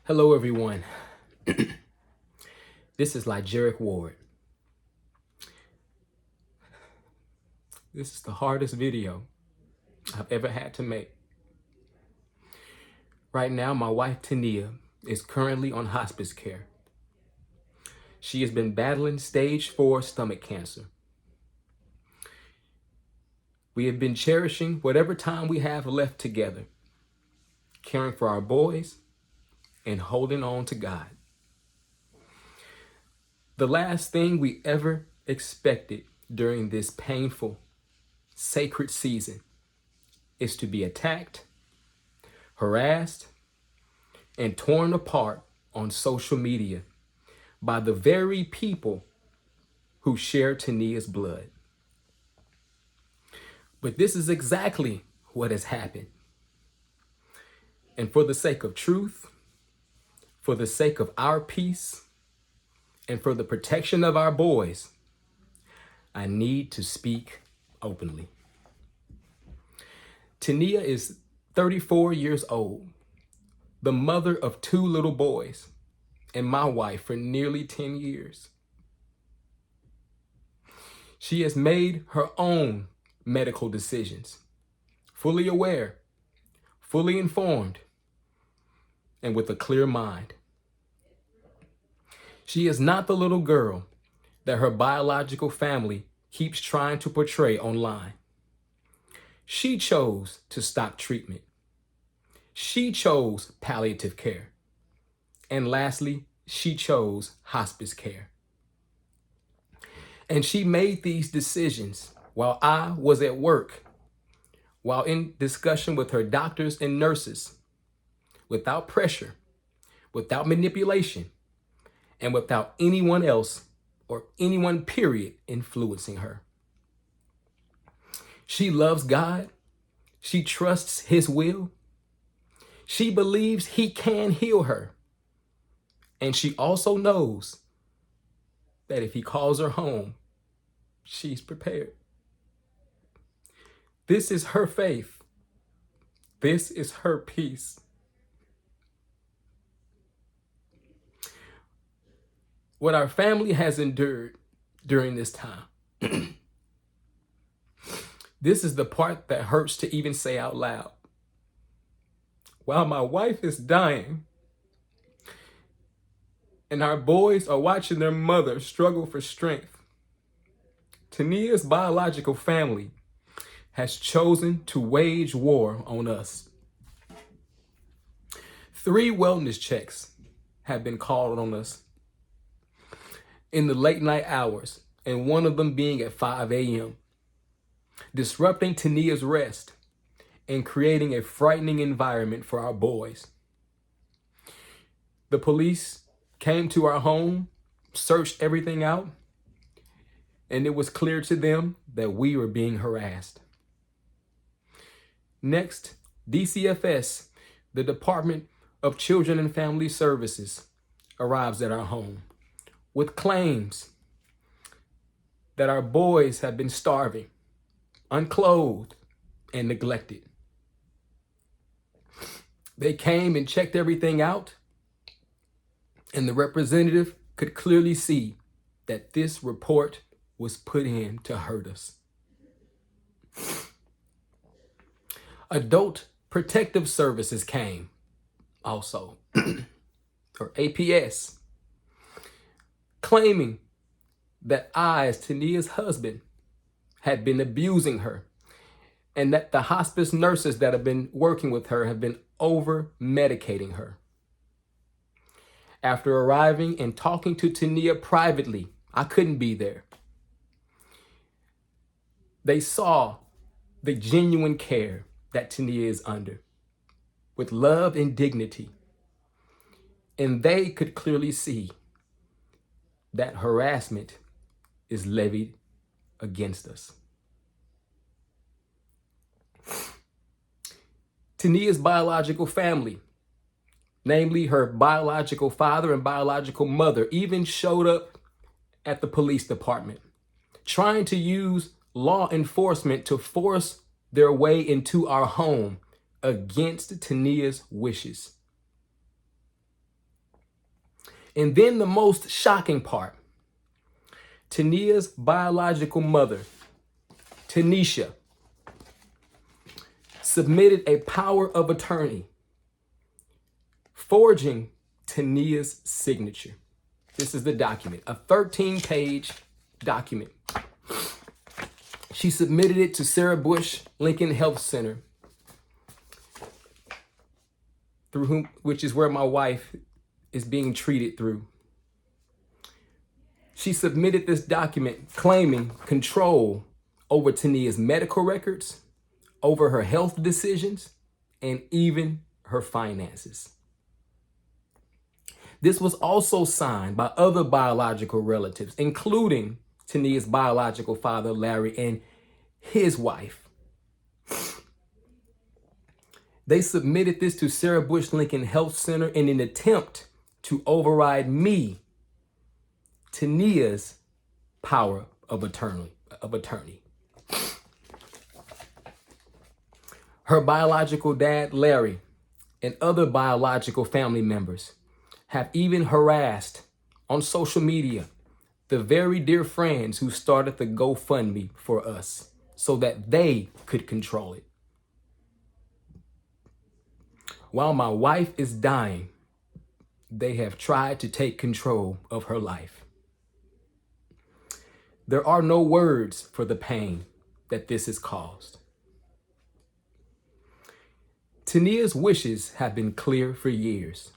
Hello, everyone. This is Ly'Jerrick Ward. This is the hardest video I've ever had to make. Right now, my wife, Tania, is currently on hospice care. She has been battling stage 4 stomach cancer. We have been cherishing whatever time we have left together, caring for our boys and holding on to God. The last thing we ever expected during this painful, sacred season is to be attacked, harassed, and torn apart on social media by the very people who share Tania's blood. But this is exactly what has happened. And for the sake of truth, for the sake of our peace, and for the protection of our boys, I need to speak openly. Tania is 34 years old, the mother of 2 little boys, and my wife for nearly 10 years. She has made her own medical decisions, fully aware, fully informed, and with a clear mind. She is not the little girl that her biological family keeps trying to portray online. She chose to stop treatment. She chose palliative care. And lastly, she chose hospice care. And she made these decisions while I was at work, while in discussion with her doctors and nurses, without pressure, without manipulation, and without anyone else or anyone, period, influencing her. She loves God. She trusts His will. She believes He can heal her. And she also knows that if He calls her home, she's prepared. This is her faith. This is her peace. What our family has endured during this time. This is the part that hurts to even say out loud. While my wife is dying and our boys are watching their mother struggle for strength, Tania's biological family has chosen to wage war on us. 3 wellness checks have been called on us in the late night hours, and one of them being at 5 a.m., disrupting Tania's rest and creating a frightening environment for our boys. The police came to our home, searched everything out, and it was clear to them that we were being harassed. Next, DCFS, the Department of Children and Family Services, arrives at our home with claims that our boys have been starving, unclothed, and neglected. They came and checked everything out, and the representative could clearly see that this report was put in to hurt us. Adult Protective Services came also, or APS, claiming that I, as Tania's husband, had been abusing her, and that the hospice nurses that have been working with her have been over-medicating her. After arriving and talking to Tania privately, I couldn't be there. They saw the genuine care that Tania is under, with love and dignity. And they could clearly see that harassment is levied against us. Tania's biological family, namely her biological father and biological mother, even showed up at the police department, trying to use law enforcement to force their way into our home against Tania's wishes. And then the most shocking part, Tania's biological mother, Tanisha, submitted a power of attorney, forging Tania's signature. This is the document, a 13-page document. She submitted it to Sarah Bush Lincoln Health Center, which is where my wife is being treated through. She submitted this document claiming control over Tania's medical records, over her health decisions, and even her finances. This was also signed by other biological relatives, including Tania's biological father, Larry, and his wife. They submitted this to Sarah Bush Lincoln Health Center in an attempt to override me, Tania's power of attorney. Her biological dad, Larry, and other biological family members have even harassed on social media the very dear friends who started the GoFundMe for us so that they could control it. While my wife is dying, they have tried to take control of her life. There are no words for the pain that this has caused. Tania's wishes have been clear for years.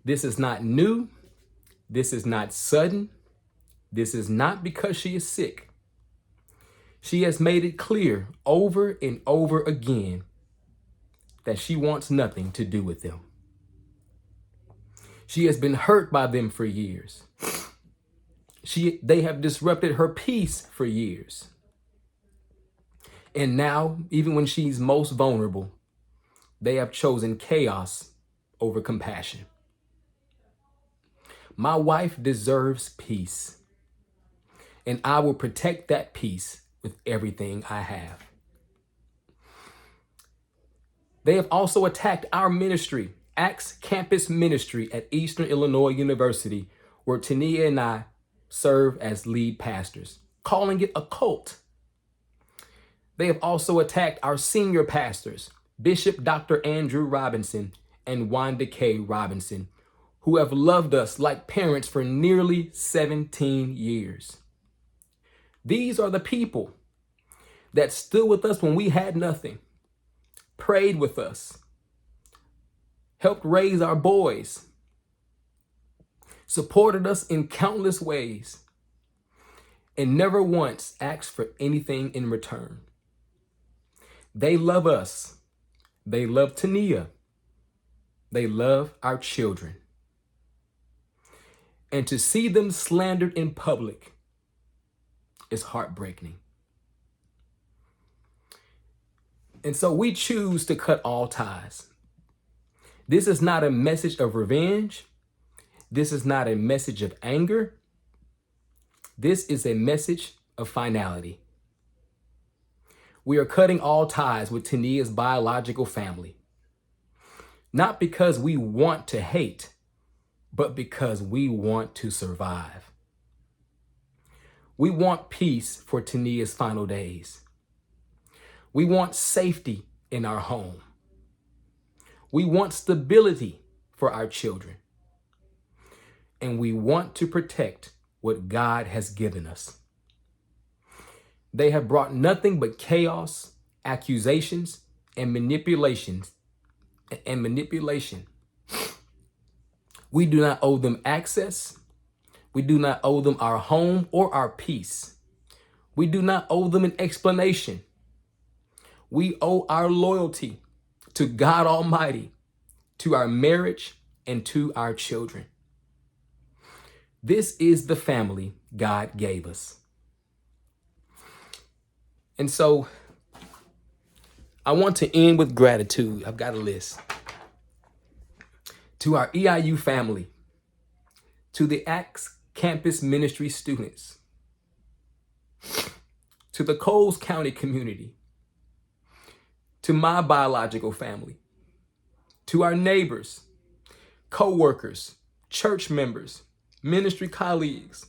This is not new. This is not sudden. This is not because she is sick. She has made it clear over and over again that she wants nothing to do with them. She has been hurt by them for years. They have disrupted her peace for years. And now, even when she's most vulnerable, they have chosen chaos over compassion. My wife deserves peace, and I will protect that peace with everything I have. They have also attacked our ministry, Acts Campus Ministry at Eastern Illinois University, where Tania and I serve as lead pastors, calling it a cult. They have also attacked our senior pastors, Bishop Dr. Andrew Robinson and Wanda K. Robinson, who have loved us like parents for nearly 17 years. These are the people that stood with us when we had nothing, prayed with us, helped raise our boys, supported us in countless ways, and never once asked for anything in return. They love us. They love Tania. They love our children. And to see them slandered in public is heartbreaking. And so we choose to cut all ties. This is not a message of revenge. This is not a message of anger. This is a message of finality. We are cutting all ties with Tania's biological family. Not because we want to hate, but because we want to survive. We want peace for Tania's final days. We want safety in our home. We want stability for our children. And we want to protect what God has given us. They have brought nothing but chaos, accusations, and manipulation. We do not owe them access. We do not owe them our home or our peace. We do not owe them an explanation. We owe our loyalty to God Almighty, to our marriage, and to our children. This is the family God gave us. And so I want to end with gratitude. I've got a list. To our EIU family, to the Acts Campus Ministry students, to the Coles County community, to my biological family, to our neighbors, co-workers, church members, ministry colleagues,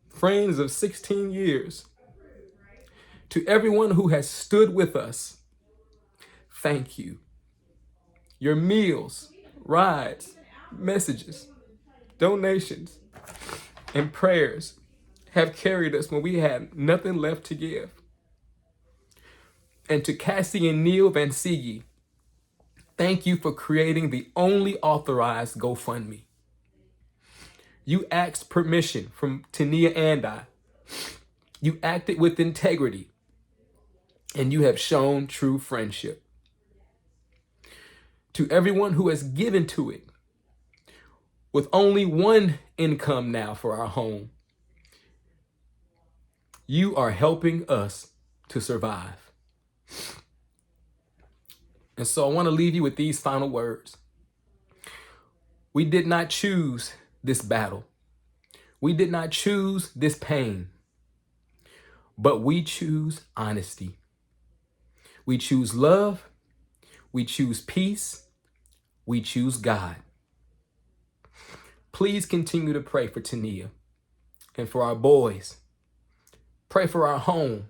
friends of 16 years, to everyone who has stood with us, thank you. Your meals, rides, messages, donations, and prayers have carried us when we had nothing left to give. And to Cassie and Neil Van Siege, thank you for creating the only authorized GoFundMe. You asked permission from Tania and I. You acted with integrity, and you have shown true friendship. To everyone who has given to it, with only one income now for our home, you are helping us to survive. And so I want to leave you with these final words. We did not choose this battle. We did not choose this pain, but we choose honesty. We choose love. We choose peace. We choose God. Please continue to pray for Tania and for our boys. Pray for our home,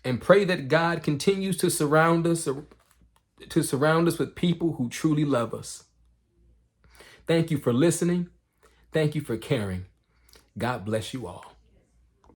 and pray that God continues to surround us with people who truly love us. Thank you for listening. Thank you for caring. God bless you all.